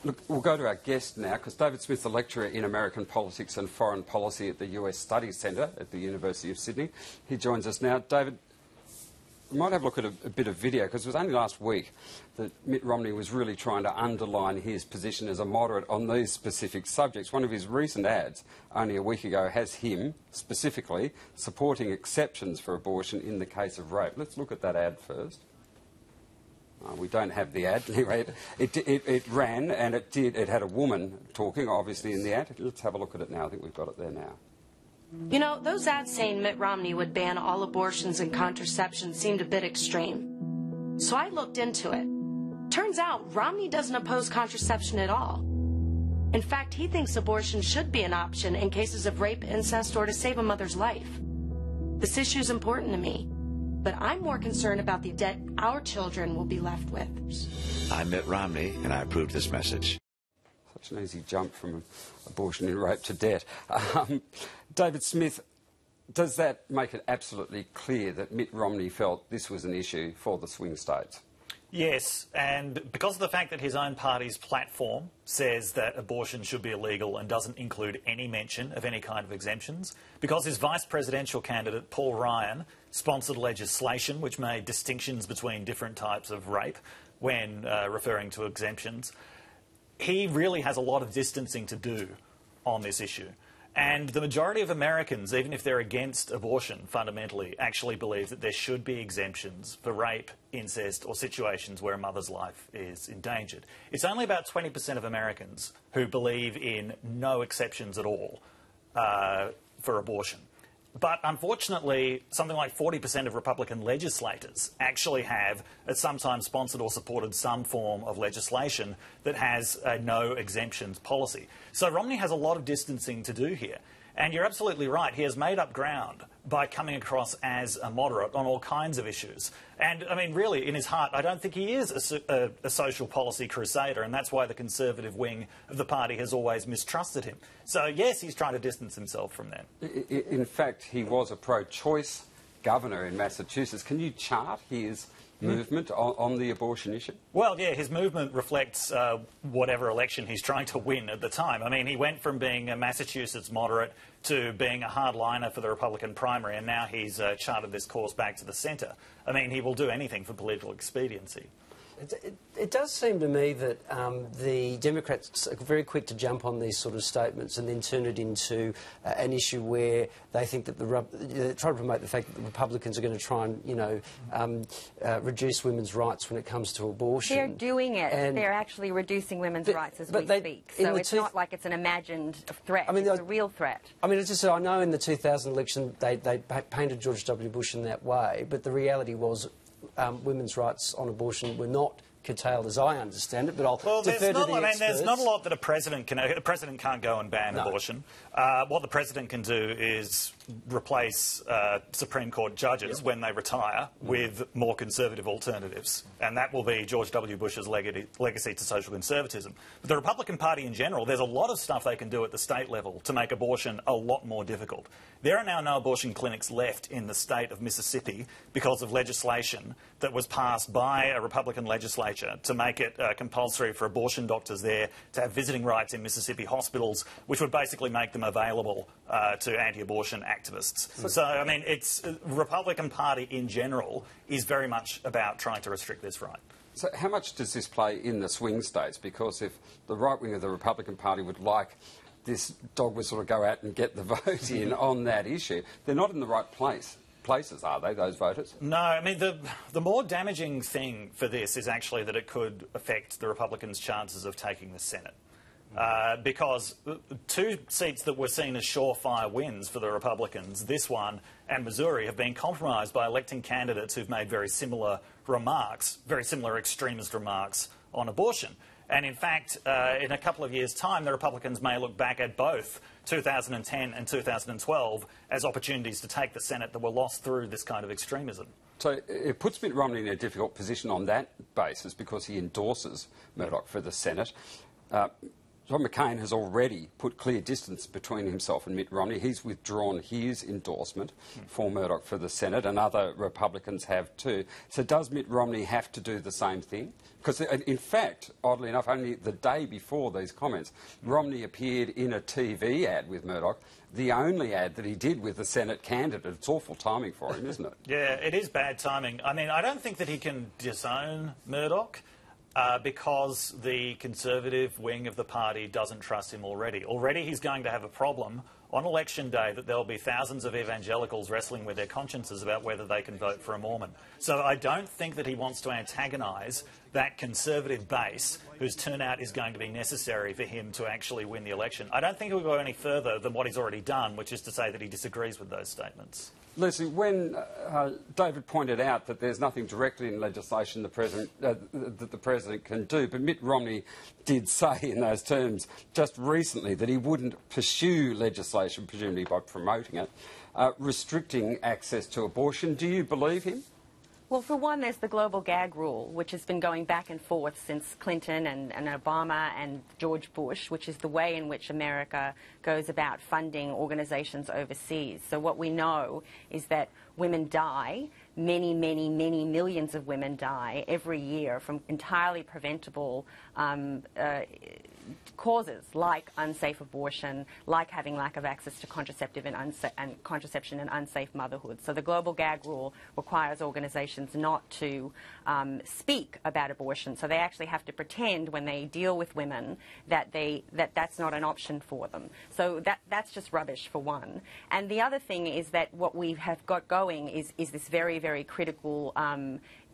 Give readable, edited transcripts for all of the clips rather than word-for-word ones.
Look, we'll go to our guest now, because David Smith's a lecturer in American politics and foreign policy at the US Studies Centre at the University of Sydney. He joins us now. David, we might have a look at a bit of video, because it was only last week that Mitt Romney was really trying to underline his position as a moderate on these specific subjects. One of his recent ads, only a week ago, has him, specifically, supporting exceptions for abortion in the case of rape. Let's look at that ad first. We don't have the ad. Anyway, it ran, and it had a woman talking, obviously, in the ad. Let's have a look at it now. I think we've got it there now. You know, those ads saying Mitt Romney would ban all abortions and contraception seemed a bit extreme. So I looked into it. Turns out Romney doesn't oppose contraception at all. In fact, he thinks abortion should be an option in cases of rape, incest, or to save a mother's life. This issue is important to me, but I'm more concerned about the debt our children will be left with. I'm Mitt Romney, and I approve this message. Such an easy jump from abortion and rape to debt. David Smith, does that make it absolutely clear that Mitt Romney felt this was an issue for the swing states? Yes, and because of the fact that his own party's platform says that abortion should be illegal and doesn't include any mention of any kind of exemptions, because his vice presidential candidate, Paul Ryan, sponsored legislation which made distinctions between different types of rape when referring to exemptions, he really has a lot of distancing to do on this issue. And the majority of Americans, even if they're against abortion fundamentally, actually believe that there should be exemptions for rape, incest or situations where a mother's life is endangered. It's only about 20% of Americans who believe in no exceptions at all for abortion. But unfortunately, something like 40% of Republican legislators actually have sometimes sponsored or supported some form of legislation that has a no exemptions policy. So Romney has a lot of distancing to do here. And you're absolutely right. He has made up ground by coming across as a moderate on all kinds of issues. And, I mean, really, in his heart, I don't think he is a social policy crusader, and that's why the Conservative wing of the party has always mistrusted him. So, yes, he's trying to distance himself from them. In fact, he was a pro-choice governor in Massachusetts. Can you chart his movement on the abortion issue? Well, yeah, his movement reflects whatever election he's trying to win at the time. I mean, he went from being a Massachusetts moderate to being a hardliner for the Republican primary, and now he's charted this course back to the centre. I mean, he will do anything for political expediency. It does seem to me that the Democrats are very quick to jump on these sort of statements and then turn it into an issue where they think that try to promote the fact that the Republicans are going to try and, you know, reduce women's rights when it comes to abortion. They're doing it. And they're actually reducing women's rights as we speak. So it's not like it's an imagined threat. I mean, it's a real threat. I mean, it's just, I know in the 2000 election they painted George W. Bush in that way, but the reality was women's rights on abortion were not curtailed, as I understand it, but I'll defer to the experts. There's not a lot that a president can... A president can't go and ban abortion. What the president can do is replace Supreme Court judges when they retire with more conservative alternatives. And that will be George W. Bush's legacy to social conservatism. But the Republican Party in general, there's a lot of stuff they can do at the state level to make abortion a lot more difficult. There are now no abortion clinics left in the state of Mississippi because of legislation that was passed by a Republican legislature to make it compulsory for abortion doctors there to have visiting rights in Mississippi hospitals, which would basically make them available to anti-abortion activists. So, I mean, it's the Republican Party in general is very much about trying to restrict this right. So how much does this play in the swing states? Because if the right wing of the Republican Party would like this dogma sort of go out and get the vote in on that issue, they're not in the right places, are they, those voters? No, I mean, the more damaging thing for this is actually that it could affect the Republicans' chances of taking the Senate. Because two seats that were seen as surefire wins for the Republicans, this one and Missouri, have been compromised by electing candidates who've made very similar remarks, very similar extremist remarks on abortion. And in fact, in a couple of years' time, the Republicans may look back at both 2010 and 2012 as opportunities to take the Senate that were lost through this kind of extremism. So it puts Mitt Romney in a difficult position on that basis because he endorses Mourdoch for the Senate. John McCain has already put clear distance between himself and Mitt Romney. He's withdrawn his endorsement for Mourdoch for the Senate, and other Republicans have too. So does Mitt Romney have to do the same thing? Because, in fact, oddly enough, only the day before these comments, Romney appeared in a TV ad with Mourdoch, the only ad that he did with the Senate candidate. It's awful timing for him, isn't it? Yeah, it is bad timing. I mean, I don't think that he can disown Mourdoch. Because the Conservative wing of the party doesn't trust him already. Already he's going to have a problem on election day that there'll be thousands of evangelicals wrestling with their consciences about whether they can vote for a Mormon. So I don't think that he wants to antagonise that Conservative base whose turnout is going to be necessary for him to actually win the election. I don't think he'll go any further than what he's already done, which is to say that he disagrees with those statements. Leslie, when David pointed out that there's nothing directly in legislation that the President can do, but Mitt Romney did say in those terms just recently that he wouldn't pursue legislation, presumably by promoting it, restricting access to abortion. Do you believe him? Well, for one, there's the global gag rule, which has been going back and forth since Clinton and Obama and George Bush, which is the way in which America goes about funding organisations overseas. So what we know is that women die, many, many, many millions of women die every year from entirely preventable causes like unsafe abortion, like having lack of access to contraception and unsafe motherhood. So the global gag rule requires organisations not to speak about abortion. So they actually have to pretend when they deal with women that that's not an option for them. So that's just rubbish, for one. And the other thing is that what we have got going is this very, very critical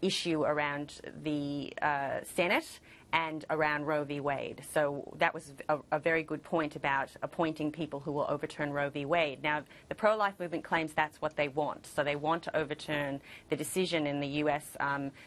issue around the Senate and around Roe v. Wade. So that was a very good point about appointing people who will overturn Roe v. Wade. Now, the pro-life movement claims that's what they want. So they want to overturn the decision in the US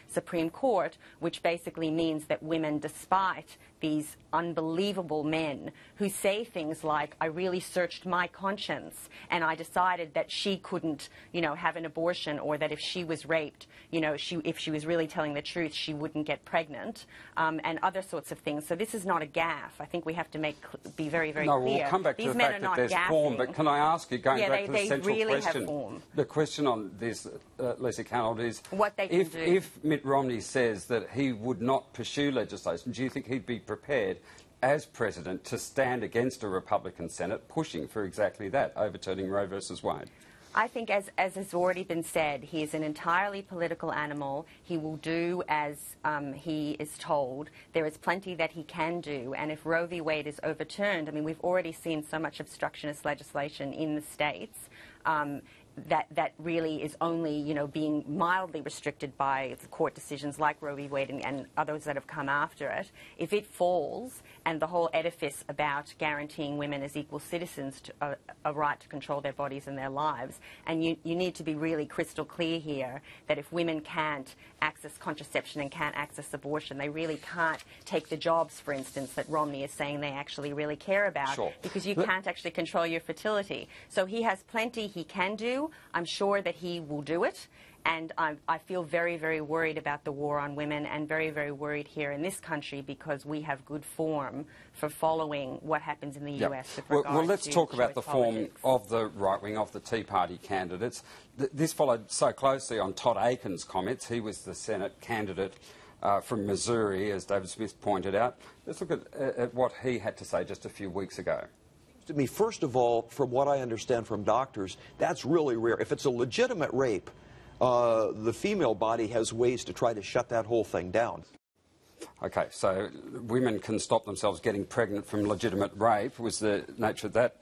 Supreme Court, which basically means that women, despite these unbelievable men who say things like, I really searched my conscience and I decided that she couldn't, have an abortion, or that if she was raped, if she was really telling the truth, she wouldn't get pregnant, and other sorts of things. So this is not a gaffe. I think we have to be very, very clear. No, we'll come back to the fact that there's form, but can I ask you, going back to the central really question, have form. The question on this, Leslie Cannell, is what they can do. If Mitt Romney says that he would not pursue legislation, do you think he'd be prepared as President to stand against a Republican Senate pushing for exactly that, overturning Roe versus Wade? I think, as has already been said, he is an entirely political animal. He will do as he is told. There is plenty that he can do. And if Roe v. Wade is overturned, I mean, we've already seen so much obstructionist legislation in the states that really is only, being mildly restricted by court decisions like Roe v. Wade and others that have come after it. If it falls, and the whole edifice about guaranteeing women as equal citizens to a right to control their bodies and their lives, and you need to be really crystal clear here that if women can't access contraception and can't access abortion, they really can't take the jobs, for instance, that Romney is saying they actually really care about, sure, because you can't actually control your fertility. So he has plenty he can do. I'm sure that he will do it. And I feel very, very worried about the war on women, and very, very worried here in this country because we have good form for following what happens in the US with regard well, let's to talk about the politics. form of the right wing, of the Tea Party candidates. This followed so closely on Todd Akin's comments. He was the Senate candidate from Missouri, as David Smith pointed out. Let's look at what he had to say just a few weeks ago. To me, first of all, from what I understand from doctors, that's really rare. If it's a legitimate rape, the female body has ways to try to shut that whole thing down. Okay, so women can stop themselves getting pregnant from legitimate rape, was the nature of that.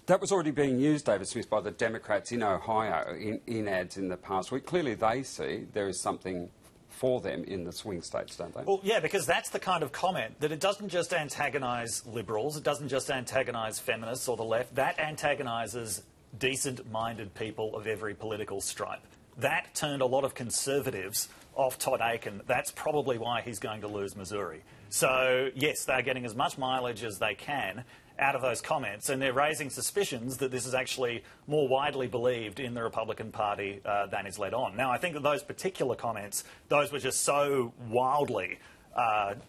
That was already being used, David Smith, by the Democrats in Ohio in ads in the past week. Clearly they see there is something for them in the swing states, don't they? Well, yeah, because that's the kind of comment that it doesn't just antagonise liberals, it doesn't just antagonise feminists or the left, that antagonises decent-minded people of every political stripe. That turned a lot of conservatives off Todd Akin. That's probably why he's going to lose Missouri. So, yes, they're getting as much mileage as they can out of those comments, and they're raising suspicions that this is actually more widely believed in the Republican Party than is let on. Now, I think that those particular comments, those were just so wildly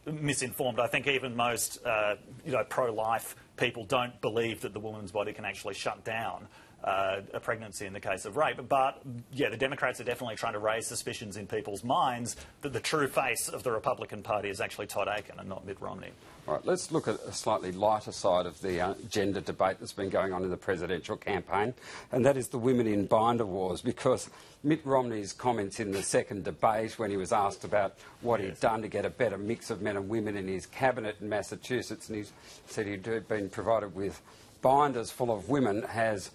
misinformed. I think even most pro-life people don't believe that the woman's body can actually shut down a pregnancy in the case of rape. But, yeah, the Democrats are definitely trying to raise suspicions in people's minds that the true face of the Republican Party is actually Todd Akin and not Mitt Romney. All right, let's look at a slightly lighter side of the gender debate that's been going on in the presidential campaign, and that is the women in binder wars, because Mitt Romney's comments in the second debate when he was asked about what he'd done to get a better mix of men and women in his cabinet in Massachusetts, and he said he'd been provided with binders full of women, has...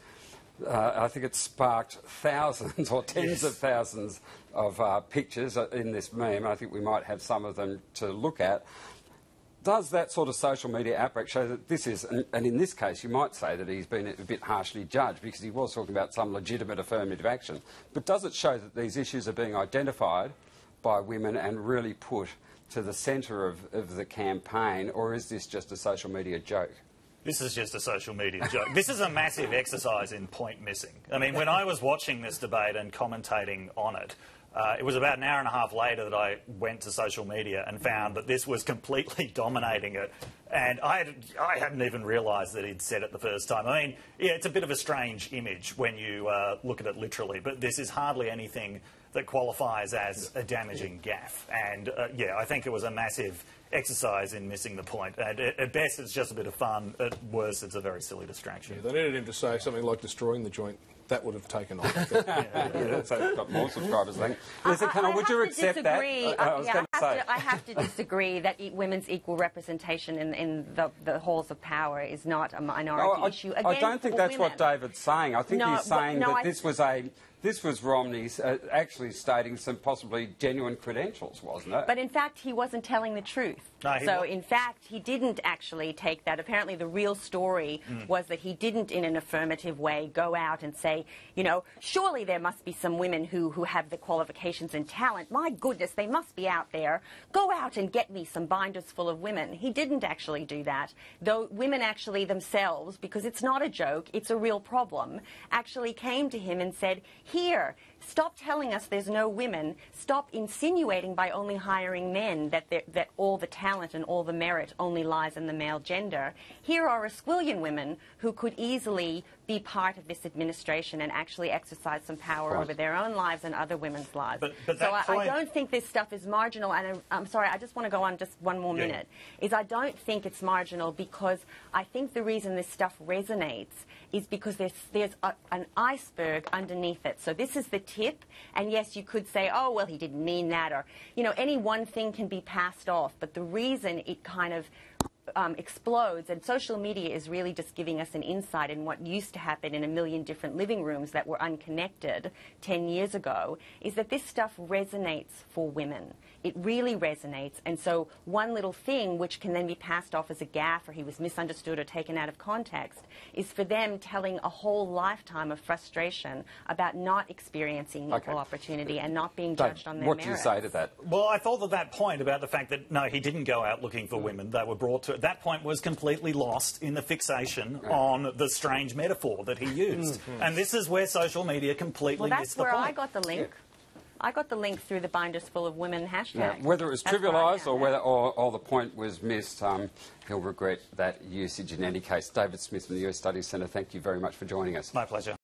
I think it sparked thousands or tens of thousands of pictures in this meme. I think we might have some of them to look at. Does that sort of social media outbreak show that this is, and in this case you might say that he's been a bit harshly judged because he was talking about some legitimate affirmative action, but does it show that these issues are being identified by women and really put to the centre of the campaign, or is this just a social media joke? This is just a social media joke. This is a massive exercise in point missing. I mean, when I was watching this debate and commentating on it, it was about an hour and a half later that I went to social media and found that this was completely dominating it. And I hadn't even realised that he'd said it the first time. I mean, yeah, it's a bit of a strange image when you look at it literally, but this is hardly anything that qualifies as a damaging gaffe. And, yeah, I think it was a massive exercise in missing the point. And at best, it's just a bit of fun. At worst, it's a very silly distraction. Yeah, they needed him to say something like destroying the joint. That would have taken off. So got more subscribers then. Listen, would you accept that? I have to disagree that women's equal representation in the halls of power is not a minority issue. Again, I don't think that's women. what David's saying. I think he's saying that this was Romney's actually stating some possibly genuine credentials, wasn't it? But in fact, he wasn't telling the truth. No, in fact, he didn't actually take that. Apparently, the real story was that he didn't, in an affirmative way, go out and say, you know, surely there must be some women who have the qualifications and talent. My goodness, they must be out there. Go out and get me some binders full of women. He didn't actually do that. Though women actually themselves, because it's not a joke, it's a real problem, actually came to him and said, here, stop telling us there's no women. Stop insinuating by only hiring men that all the talent and all the merit only lies in the male gender. Here are a squillion women who could easily be part of this administration and actually exercise some power over their own lives and other women's lives. But so I don't think this stuff is marginal. And I'm sorry, I just want to go on just one more minute. I don't think it's marginal because I think the reason this stuff resonates is because there's an iceberg underneath it. So this is the tip, and yes, you could say, oh, well, he didn't mean that, or, you know, any one thing can be passed off, but the reason it kind of explodes, and social media is really just giving us an insight in what used to happen in a million different living rooms that were unconnected 10 years ago, is that this stuff resonates for women. It really resonates, and so one little thing which can then be passed off as a gaffe or he was misunderstood or taken out of context is for them telling a whole lifetime of frustration about not experiencing equal opportunity and not being judged on their merits. What do you say to that? Well, I thought that point about the fact that, no, he didn't go out looking for women. They were brought to it. That point was completely lost in the fixation on the strange metaphor that he used. And this is where social media completely missed the point. Well, that's where I got the link. I got the link through the binders full of women hashtag. Yeah, whether it was trivialised or the point was missed, he'll regret that usage in any case. David Smith from the US Studies Centre, thank you very much for joining us. My pleasure.